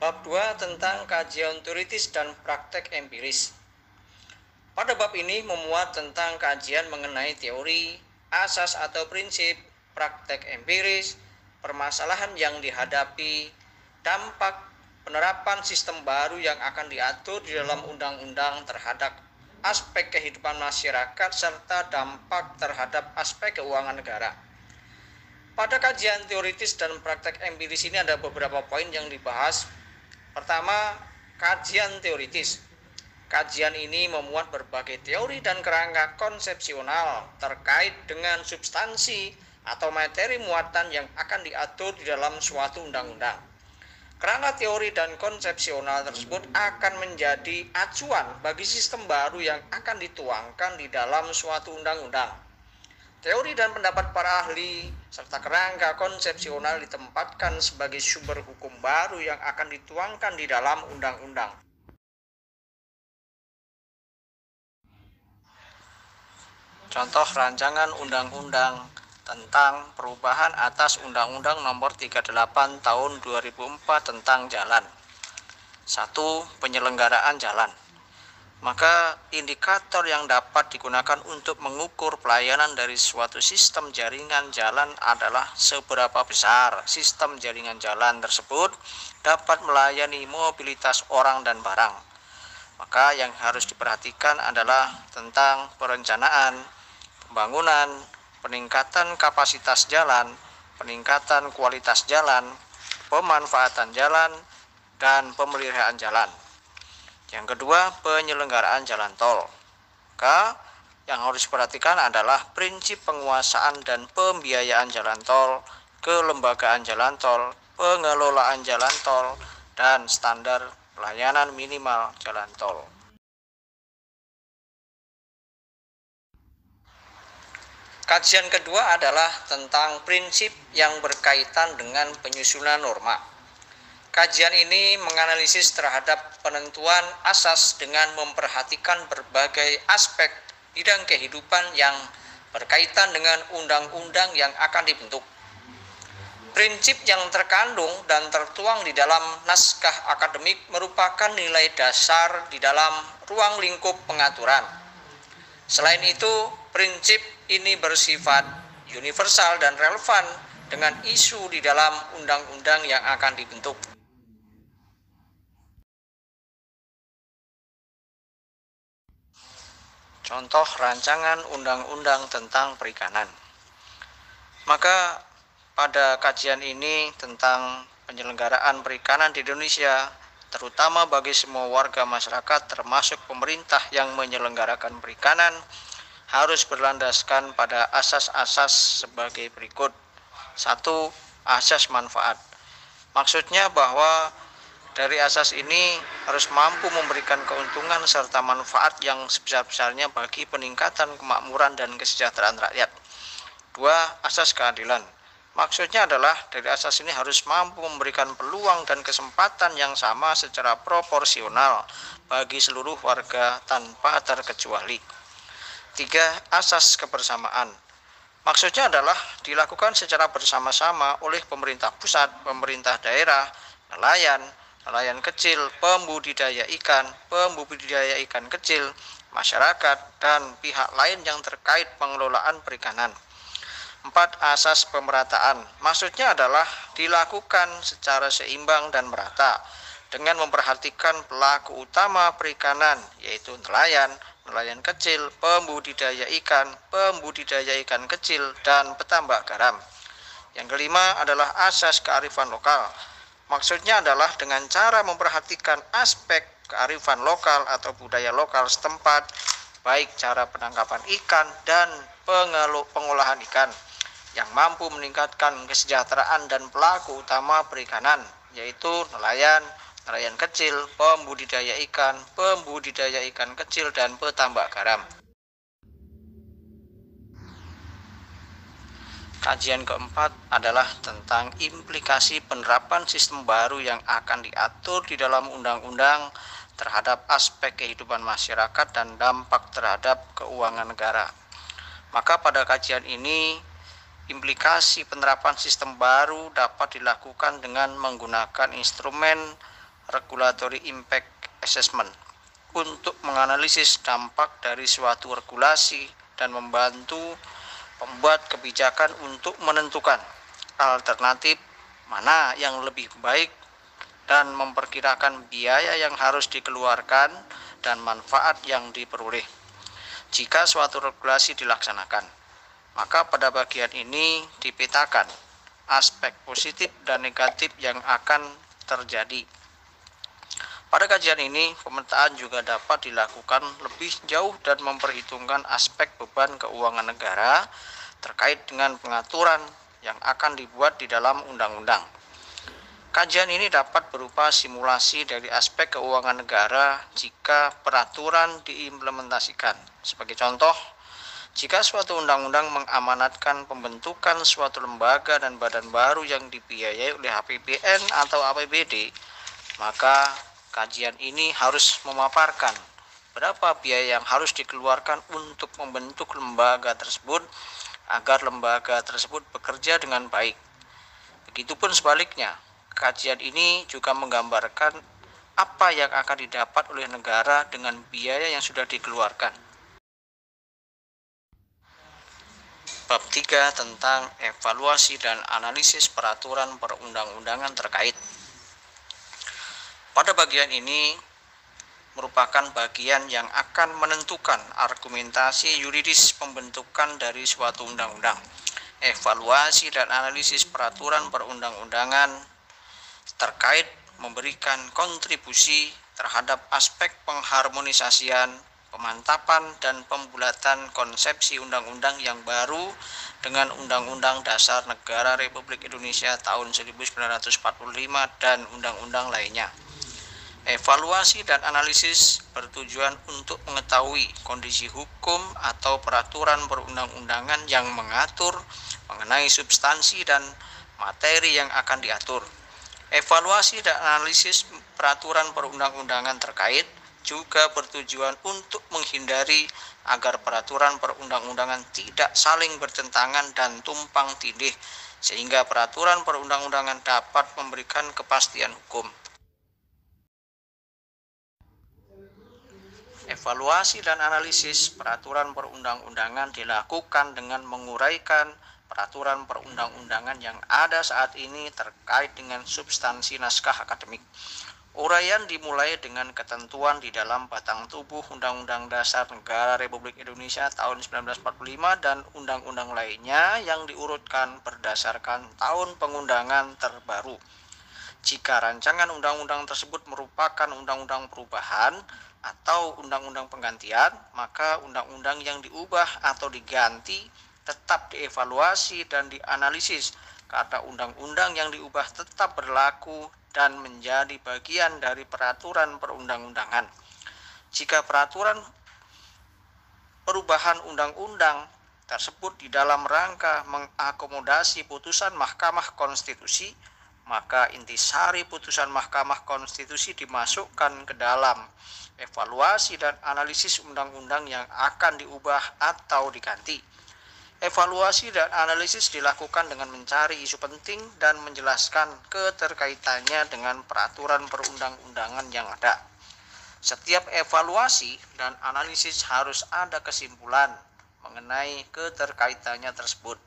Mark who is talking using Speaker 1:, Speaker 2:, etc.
Speaker 1: Bab 2 tentang kajian teoritis dan praktek empiris. Pada bab ini memuat tentang kajian mengenai teori, asas atau prinsip, praktek empiris, permasalahan yang dihadapi, dampak penerapan sistem baru yang akan diatur di dalam undang-undang terhadap aspek kehidupan masyarakat, serta dampak terhadap aspek keuangan negara. Pada kajian teoritis dan praktek empiris ini ada beberapa poin yang dibahas. Pertama, kajian teoritis. Kajian ini memuat berbagai teori dan kerangka konsepsional terkait dengan substansi atau materi muatan yang akan diatur di dalam suatu undang-undang. Kerangka teori dan konsepsional tersebut akan menjadi acuan bagi sistem baru yang akan dituangkan di dalam suatu undang-undang. Teori dan pendapat para ahli serta kerangka konsepsional ditempatkan sebagai sumber hukum baru yang akan dituangkan di dalam undang-undang. Contoh rancangan undang-undang tentang perubahan atas Undang-Undang Nomor 38 Tahun 2004 tentang jalan. 1. Penyelenggaraan jalan. Maka indikator yang dapat digunakan untuk mengukur pelayanan dari suatu sistem jaringan jalan adalah seberapa besar sistem jaringan jalan tersebut dapat melayani mobilitas orang dan barang. Maka yang harus diperhatikan adalah tentang perencanaan, pembangunan, peningkatan kapasitas jalan, peningkatan kualitas jalan, pemanfaatan jalan, dan pemeliharaan jalan. Yang kedua, penyelenggaraan jalan tol. Maka yang harus diperhatikan adalah prinsip penguasaan dan pembiayaan jalan tol, kelembagaan jalan tol, pengelolaan jalan tol, dan standar pelayanan minimal jalan tol. Kajian kedua adalah tentang prinsip yang berkaitan dengan penyusunan norma. Kajian ini menganalisis terhadap penentuan asas dengan memperhatikan berbagai aspek bidang kehidupan yang berkaitan dengan undang-undang yang akan dibentuk. Prinsip yang terkandung dan tertuang di dalam naskah akademik merupakan nilai dasar di dalam ruang lingkup pengaturan. Selain itu, prinsip ini bersifat universal dan relevan dengan isu di dalam undang-undang yang akan dibentuk. Contoh rancangan undang-undang tentang perikanan. Maka pada kajian ini tentang penyelenggaraan perikanan di Indonesia, terutama bagi semua warga masyarakat termasuk pemerintah yang menyelenggarakan perikanan, harus berlandaskan pada asas-asas sebagai berikut. 1. Asas manfaat. Maksudnya bahwa dari asas ini harus mampu memberikan keuntungan serta manfaat yang sebesar-besarnya bagi peningkatan kemakmuran dan kesejahteraan rakyat. 2. Asas keadilan. Maksudnya adalah dari asas ini harus mampu memberikan peluang dan kesempatan yang sama secara proporsional bagi seluruh warga tanpa terkecuali. 3. Asas kebersamaan. Maksudnya adalah dilakukan secara bersama-sama oleh pemerintah pusat, pemerintah daerah, nelayan kecil, pembudidaya ikan kecil, masyarakat, dan pihak lain yang terkait pengelolaan perikanan. 4. Asas pemerataan. Maksudnya adalah dilakukan secara seimbang dan merata dengan memperhatikan pelaku utama perikanan, yaitu nelayan kecil, pembudidaya ikan kecil, dan petambak garam. Yang kelima adalah asas kearifan lokal. Maksudnya adalah dengan cara memperhatikan aspek kearifan lokal atau budaya lokal setempat, baik cara penangkapan ikan dan pengolahan ikan, yang mampu meningkatkan kesejahteraan dan pelaku utama perikanan, yaitu nelayan kecil, pembudidaya ikan kecil, dan petambak garam. Kajian keempat adalah tentang implikasi penerapan sistem baru yang akan diatur di dalam undang-undang terhadap aspek kehidupan masyarakat dan dampak terhadap keuangan negara. Maka pada kajian ini, implikasi penerapan sistem baru dapat dilakukan dengan menggunakan instrumen Regulatory Impact Assessment untuk menganalisis dampak dari suatu regulasi dan membantu pembuat kebijakan untuk menentukan alternatif mana yang lebih baik dan memperkirakan biaya yang harus dikeluarkan dan manfaat yang diperoleh jika suatu regulasi dilaksanakan. Maka pada bagian ini dipetakan aspek positif dan negatif yang akan terjadi. Pada kajian ini, pemetaan juga dapat dilakukan lebih jauh dan memperhitungkan aspek beban keuangan negara terkait dengan pengaturan yang akan dibuat di dalam undang-undang. Kajian ini dapat berupa simulasi dari aspek keuangan negara jika peraturan diimplementasikan. Sebagai contoh, jika suatu undang-undang mengamanatkan pembentukan suatu lembaga dan badan baru yang dibiayai oleh APBN atau APBD, maka kajian ini harus memaparkan berapa biaya yang harus dikeluarkan untuk membentuk lembaga tersebut agar lembaga tersebut bekerja dengan baik. Begitupun sebaliknya, kajian ini juga menggambarkan apa yang akan didapat oleh negara dengan biaya yang sudah dikeluarkan. Bab 3 tentang evaluasi dan analisis peraturan perundang-undangan terkait. Pada bagian ini merupakan bagian yang akan menentukan argumentasi yuridis pembentukan dari suatu undang-undang. Evaluasi dan analisis peraturan perundang-undangan terkait memberikan kontribusi terhadap aspek pengharmonisasian, pemantapan dan pembulatan konsepsi undang-undang yang baru dengan Undang-Undang Dasar Negara Republik Indonesia tahun 1945 dan undang-undang lainnya. Evaluasi dan analisis bertujuan untuk mengetahui kondisi hukum atau peraturan perundang-undangan yang mengatur mengenai substansi dan materi yang akan diatur. Evaluasi dan analisis peraturan perundang-undangan terkait juga bertujuan untuk menghindari agar peraturan perundang-undangan tidak saling bertentangan dan tumpang tindih, sehingga peraturan perundang-undangan dapat memberikan kepastian hukum. Evaluasi dan analisis peraturan perundang-undangan dilakukan dengan menguraikan peraturan perundang-undangan yang ada saat ini terkait dengan substansi naskah akademik. Uraian dimulai dengan ketentuan di dalam batang tubuh Undang-Undang Dasar Negara Republik Indonesia tahun 1945 dan undang-undang lainnya yang diurutkan berdasarkan tahun pengundangan terbaru. Jika rancangan undang-undang tersebut merupakan undang-undang perubahan atau undang-undang penggantian, maka undang-undang yang diubah atau diganti tetap dievaluasi dan dianalisis karena undang-undang yang diubah tetap berlaku dan menjadi bagian dari peraturan perundang-undangan. Jika peraturan perubahan undang-undang tersebut di dalam rangka mengakomodasi putusan Mahkamah Konstitusi, maka intisari putusan Mahkamah Konstitusi dimasukkan ke dalam evaluasi dan analisis undang-undang yang akan diubah atau diganti. Evaluasi dan analisis dilakukan dengan mencari isu penting dan menjelaskan keterkaitannya dengan peraturan perundang-undangan yang ada. Setiap evaluasi dan analisis harus ada kesimpulan mengenai keterkaitannya tersebut.